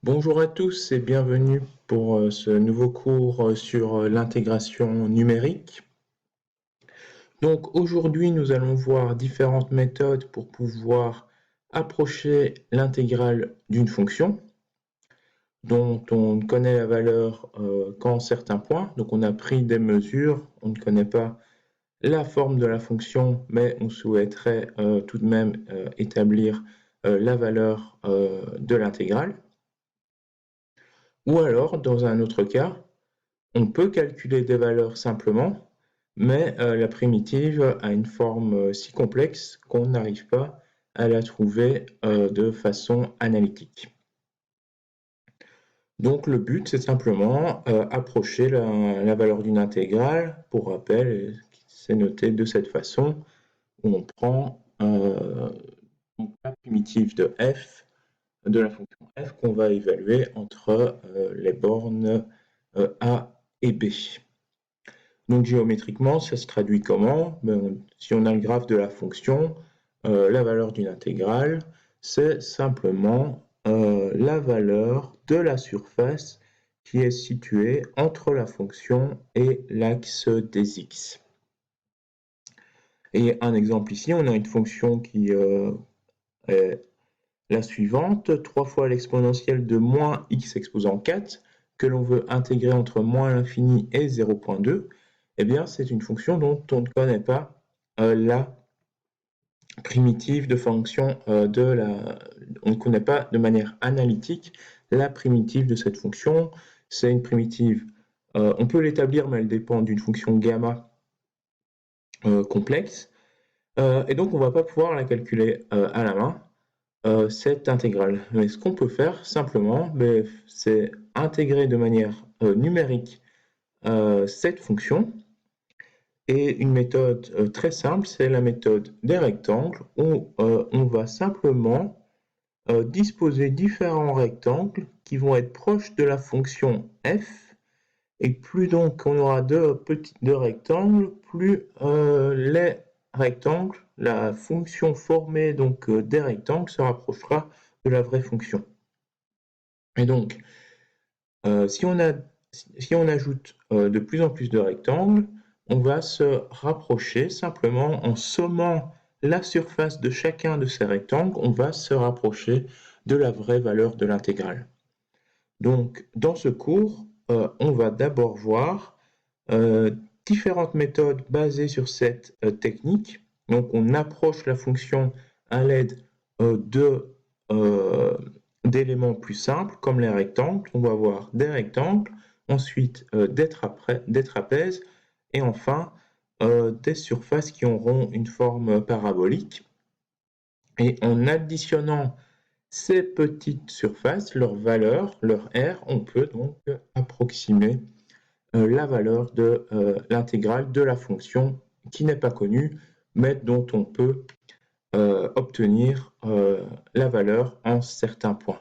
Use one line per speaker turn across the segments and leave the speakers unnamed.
Bonjour à tous et bienvenue pour ce nouveau cours sur l'intégration numérique. Donc aujourd'hui, nous allons voir différentes méthodes pour pouvoir approcher l'intégrale d'une fonction dont on ne connaît la valeur qu'en certains points. Donc on a pris des mesures, on ne connaît pas la forme de la fonction, mais on souhaiterait tout de même établir la valeur de l'intégrale. Ou alors, dans un autre cas, on peut calculer des valeurs simplement, mais la primitive a une forme si complexe qu'on n'arrive pas à la trouver de façon analytique. Donc le but, c'est simplement approcher la valeur d'une intégrale. Pour rappel, c'est noté de cette façon, où on prend la primitive de f, de la fonction f, qu'on va évaluer entre les bornes a et b. Donc géométriquement, ça se traduit comment? Si on a le graphe de la fonction, la valeur d'une intégrale, c'est simplement la valeur de la surface qui est située entre la fonction et l'axe des x. Et un exemple ici, on a une fonction qui est la suivante, 3 fois l'exponentielle de moins x exposant 4, que l'on veut intégrer entre moins l'infini et 0,2. Eh bien, c'est une fonction dont on ne connaît pas la primitive de fonction on ne connaît pas de manière analytique la primitive de cette fonction. C'est une primitive, on peut l'établir, mais elle dépend d'une fonction gamma complexe. Et donc, on ne va pas pouvoir la calculer à la main, cette intégrale. Mais ce qu'on peut faire simplement, c'est intégrer de manière numérique cette fonction. Et une méthode très simple, c'est la méthode des rectangles, où on va simplement disposer différents rectangles qui vont être proches de la fonction f. Et plus donc on aura deux rectangles, plus les rectangles, la fonction formée donc des rectangles se rapprochera de la vraie fonction. Et donc, si on ajoute de plus en plus de rectangles, on va se rapprocher simplement en sommant la surface de chacun de ces rectangles, on va se rapprocher de la vraie valeur de l'intégrale. Donc, dans ce cours, on va d'abord voir différentes méthodes basées sur cette technique. Donc, on approche la fonction à l'aide d'éléments plus simples, comme les rectangles. On va avoir des rectangles, ensuite des trapèzes, et enfin des surfaces qui auront une forme parabolique. Et en additionnant ces petites surfaces, leur valeur, leur R, on peut donc approximer la valeur de l'intégrale de la fonction qui n'est pas connue, mais dont on peut obtenir la valeur en certains points.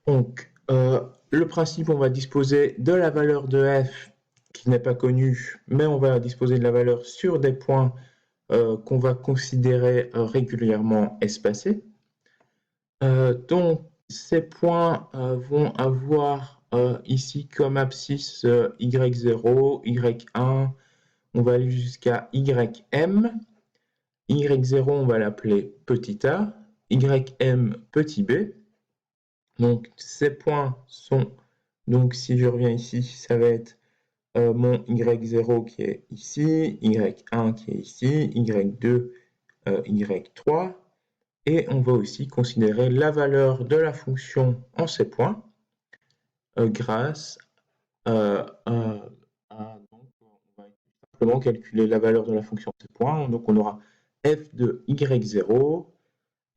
Donc, le principe, on va disposer de la valeur de f qui n'est pas connue, mais on va disposer de la valeur sur des points qu'on va considérer régulièrement espacés. Donc, ces points vont avoir ici comme abscisse y0, y1, on va aller jusqu'à ym. Y0, on va l'appeler petit a, ym petit b. Donc, ces points sont, donc si je reviens ici, ça va être mon y0 qui est ici, y1 qui est ici, y2, y3. Et on va aussi considérer la valeur de la fonction en ces points grâce à donc, on va simplement calculer la valeur de la fonction en ces points. Donc, on aura f de y0,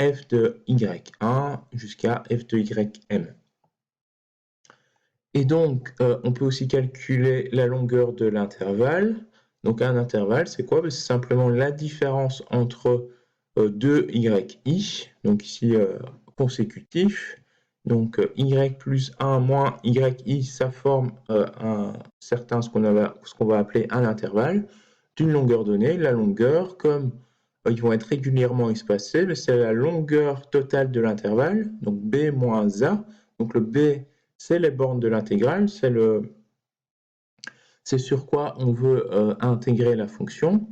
f de y1 jusqu'à f de ym. Et donc, on peut aussi calculer la longueur de l'intervalle. Donc, un intervalle, c'est quoi? C'est simplement la différence entre deux yi, donc ici consécutif. Donc, y plus 1 moins yi, ça forme ce qu'on va appeler un intervalle d'une longueur donnée. La longueur, comme ils vont être régulièrement espacés, mais c'est la longueur totale de l'intervalle, donc b moins a. Donc le b, c'est les bornes de l'intégrale, c'est sur quoi on veut intégrer la fonction.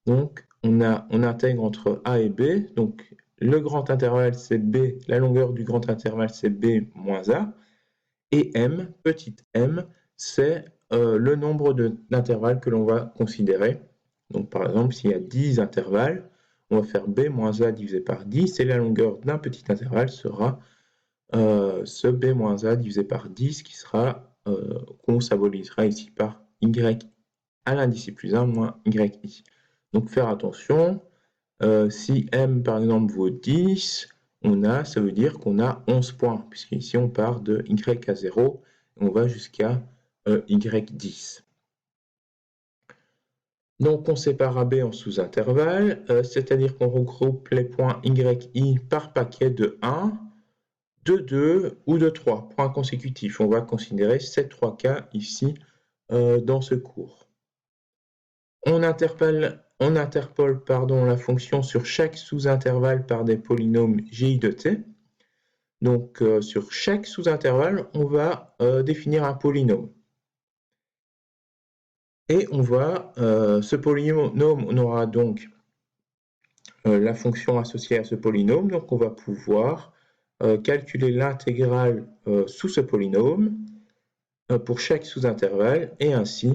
Donc on intègre entre a et b, donc le grand intervalle c'est b, la longueur du grand intervalle c'est b moins a, et m, petit m, c'est le nombre d'intervalles que l'on va considérer. Donc par exemple, s'il y a 10 intervalles, on va faire b moins a divisé par 10, et la longueur d'un petit intervalle sera ce b moins a divisé par 10, qui sera, qu'on symbolisera ici par y à l'indice plus 1 moins yi. Donc faire attention, si m par exemple vaut 10, ça veut dire qu'on a 11 points, puisqu'ici on part de y à 0, et on va jusqu'à y10. Donc on sépare AB en sous-intervalles, c'est-à-dire qu'on regroupe les points yi par paquet de 1, de 2 ou de 3 points consécutifs. On va considérer ces 3 cas ici dans ce cours. On interpole la fonction sur chaque sous-intervalle par des polynômes gi de t. Donc sur chaque sous-intervalle, on va définir un polynôme. Et ce polynôme, on aura donc la fonction associée à ce polynôme. Donc on va pouvoir calculer l'intégrale sous ce polynôme pour chaque sous-intervalle et ainsi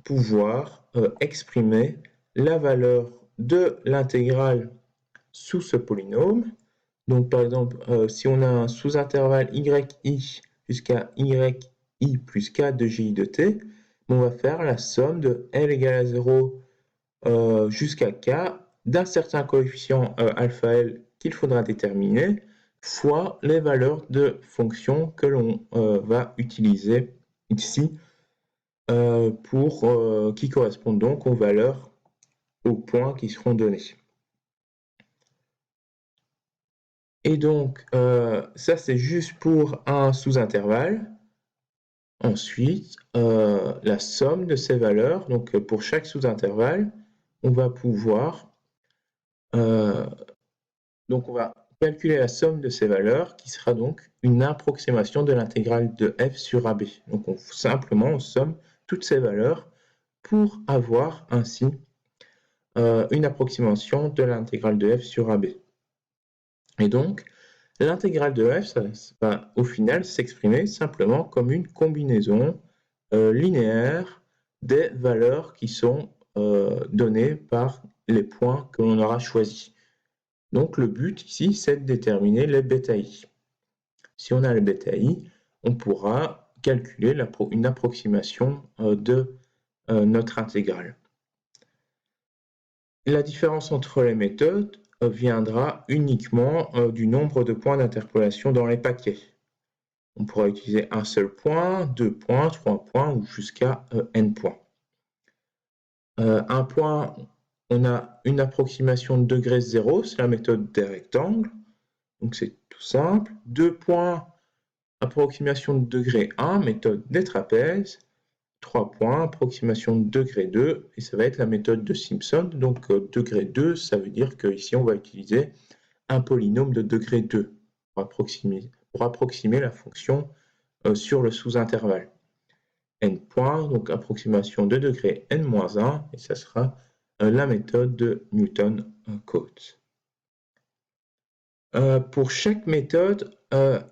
pouvoir exprimer la valeur de l'intégrale sous ce polynôme. Donc par exemple, si on a un sous-intervalle yi jusqu'à yi plus k de gi de t, on va faire la somme de l égale à 0 jusqu'à k d'un certain coefficient alpha l qu'il faudra déterminer, fois les valeurs de fonction que l'on va utiliser ici, qui correspondent donc aux points qui seront donnés. Et donc, ça c'est juste pour un sous-intervalle. Ensuite, la somme de ces valeurs, donc pour chaque sous-intervalle, on va pouvoir donc on va calculer la somme de ces valeurs qui sera donc une approximation de l'intégrale de f sur AB. Donc simplement on somme toutes ces valeurs pour avoir ainsi une approximation de l'intégrale de f sur AB. Et donc l'intégrale de f ça va au final s'exprimer simplement comme une combinaison linéaire des valeurs qui sont données par les points que l'on aura choisis. Donc le but ici, c'est de déterminer les bêta-i. Si on a les bêta-i, on pourra calculer une approximation de notre intégrale. La différence entre les méthodes viendra uniquement du nombre de points d'interpolation dans les paquets. On pourra utiliser un seul point, 2 points, 3 points ou jusqu'à n points. Un point, on a une approximation de degré 0, c'est la méthode des rectangles. Donc c'est tout simple. 2 points, approximation de degré 1, méthode des trapèzes. 3 points, approximation de degré 2, et ça va être la méthode de Simpson. Donc degré 2, ça veut dire qu'ici on va utiliser un polynôme de degré 2 pour approximer la fonction sur le sous-intervalle. N points, donc approximation de degré n-1, et ça sera la méthode de Newton-Cotes. Pour chaque méthode,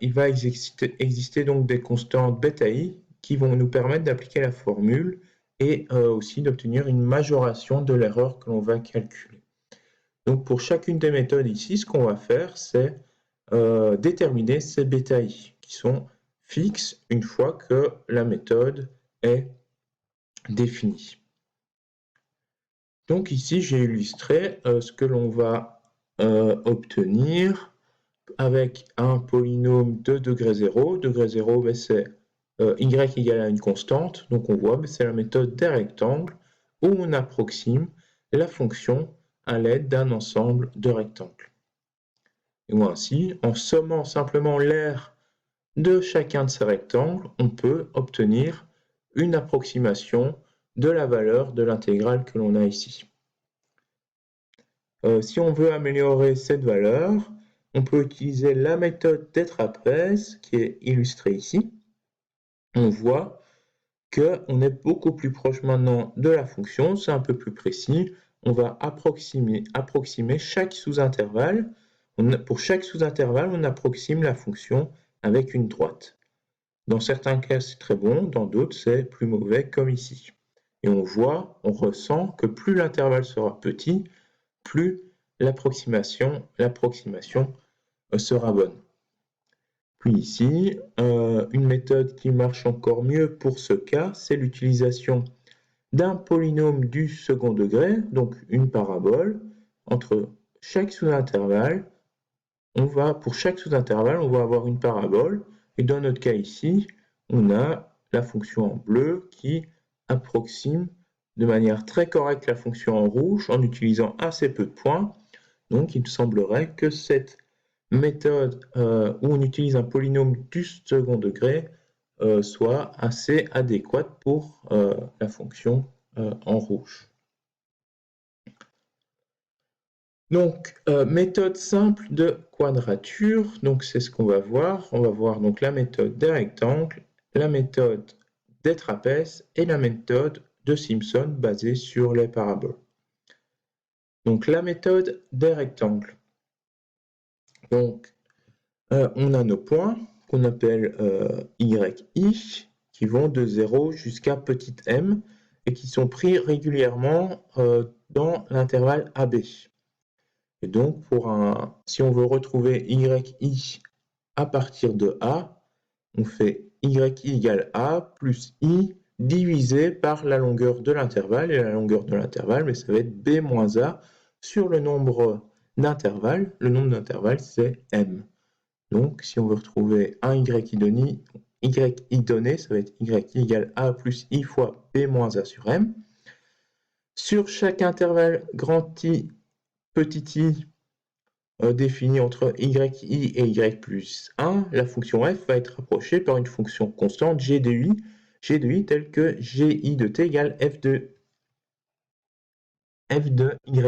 il va exister donc des constantes bêta-i qui vont nous permettre d'appliquer la formule et aussi d'obtenir une majoration de l'erreur que l'on va calculer. Donc pour chacune des méthodes ici, ce qu'on va faire, c'est déterminer ces bêta-i qui sont fixes une fois que la méthode est définie. Donc ici, j'ai illustré ce que l'on va obtenir avec un polynôme de degré 0. Degré 0, c'est y égale à une constante. Donc on voit, c'est la méthode des rectangles où on approxime la fonction à l'aide d'un ensemble de rectangles. Et ainsi, en sommant simplement l'aire de chacun de ces rectangles, on peut obtenir une approximation de la valeur de l'intégrale que l'on a ici. Si on veut améliorer cette valeur, on peut utiliser la méthode des trapèzes qui est illustrée ici. On voit qu'on est beaucoup plus proche maintenant de la fonction, c'est un peu plus précis. On va approximer chaque sous-intervalle. Pour chaque sous-intervalle, on approxime la fonction avec une droite. Dans certains cas, c'est très bon, dans d'autres, c'est plus mauvais, comme ici. Et on voit, on ressent que plus l'intervalle sera petit, plus l'approximation sera bonne. Puis ici, une méthode qui marche encore mieux pour ce cas, c'est l'utilisation d'un polynôme du second degré, donc une parabole, entre chaque sous-intervalle. Pour chaque sous-intervalle, on va avoir une parabole, et dans notre cas ici, on a la fonction en bleu qui approxime de manière très correcte la fonction en rouge en utilisant assez peu de points. Donc il me semblerait que cette méthode où on utilise un polynôme du second degré soit assez adéquate pour la fonction en rouge. Donc, méthode simple de quadrature, donc c'est ce qu'on va voir. On va voir donc la méthode des rectangles, la méthode des trapèzes et la méthode de Simpson basée sur les paraboles. Donc, la méthode des rectangles. Donc, on a nos points qu'on appelle yi, qui vont de 0 jusqu'à petit m et qui sont pris régulièrement dans l'intervalle AB. Et donc, si on veut retrouver yi à partir de A, on fait yi égale A plus I divisé par la longueur de l'intervalle. Et la longueur de l'intervalle, mais ça va être B moins A sur le nombre d'intervalles. Le nombre d'intervalles, c'est M. Donc, si on veut retrouver un yi donné, ça va être yi égale A plus I fois B moins A sur M. Sur chaque intervalle grand I, petit i, défini entre yi et y plus 1, la fonction f va être approchée par une fonction constante g de i telle que gi de t égale f de yi.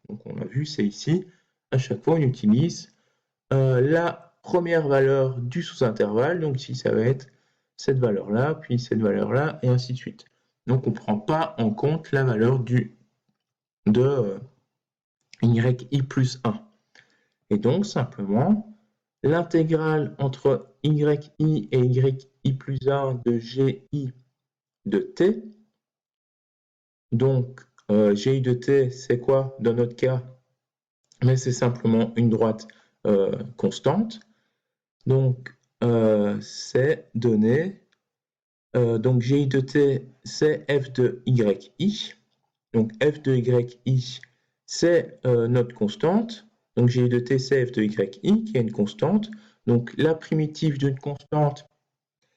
Donc on a vu, c'est ici. À chaque fois, on utilise la première valeur du sous-intervalle. Donc ici, ça va être cette valeur-là, puis cette valeur-là, et ainsi de suite. Donc on ne prend pas en compte la valeur de yi plus 1. Et donc, simplement, l'intégrale entre yi et yi plus 1 de gi de t. Donc, gi de t, c'est quoi dans notre cas? Mais c'est simplement une droite constante. Donc, c'est donné. Donc, gi de t, c'est f de yi. Donc, f de yi, c'est notre constante. Donc, gi de t, c'est f de yi, qui est une constante. Donc, la primitive d'une constante,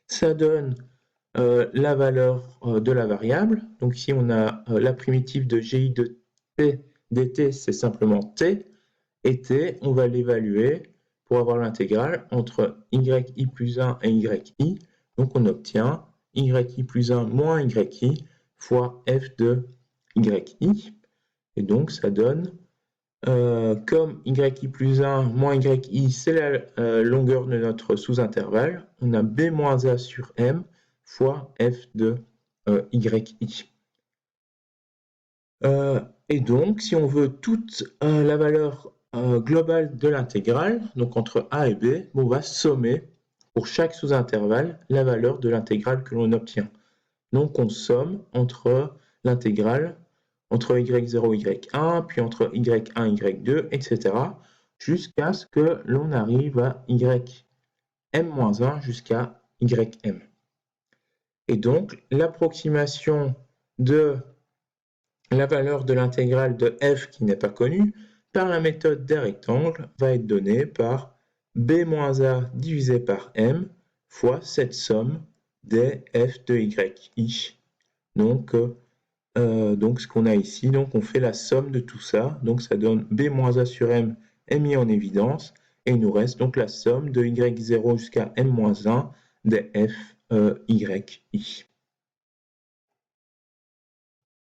ça donne la valeur de la variable. Donc, ici, on a la primitive de gi de t dt, c'est simplement t. Et t, on va l'évaluer pour avoir l'intégrale entre yi plus 1 et yi. Donc, on obtient yi plus 1 moins yi fois f de yi. Et donc, ça donne, comme yi plus 1 moins yi, c'est la longueur de notre sous-intervalle, on a b moins a sur m fois f de yi. Et donc, si on veut toute la valeur globale de l'intégrale, donc entre a et b, on va sommer pour chaque sous-intervalle la valeur de l'intégrale que l'on obtient. Donc, on somme entre l'intégrale entre y0, y1, puis entre y1, y2, etc., jusqu'à ce que l'on arrive à ym-1 jusqu'à ym. Et donc, l'approximation de la valeur de l'intégrale de f qui n'est pas connue par la méthode des rectangles va être donnée par b-a divisé par m fois cette somme des f de yi. Donc, ce qu'on a ici, donc on fait la somme de tout ça, donc ça donne b-a sur m est mis en évidence, et il nous reste donc la somme de y0 jusqu'à m-1 des f yi.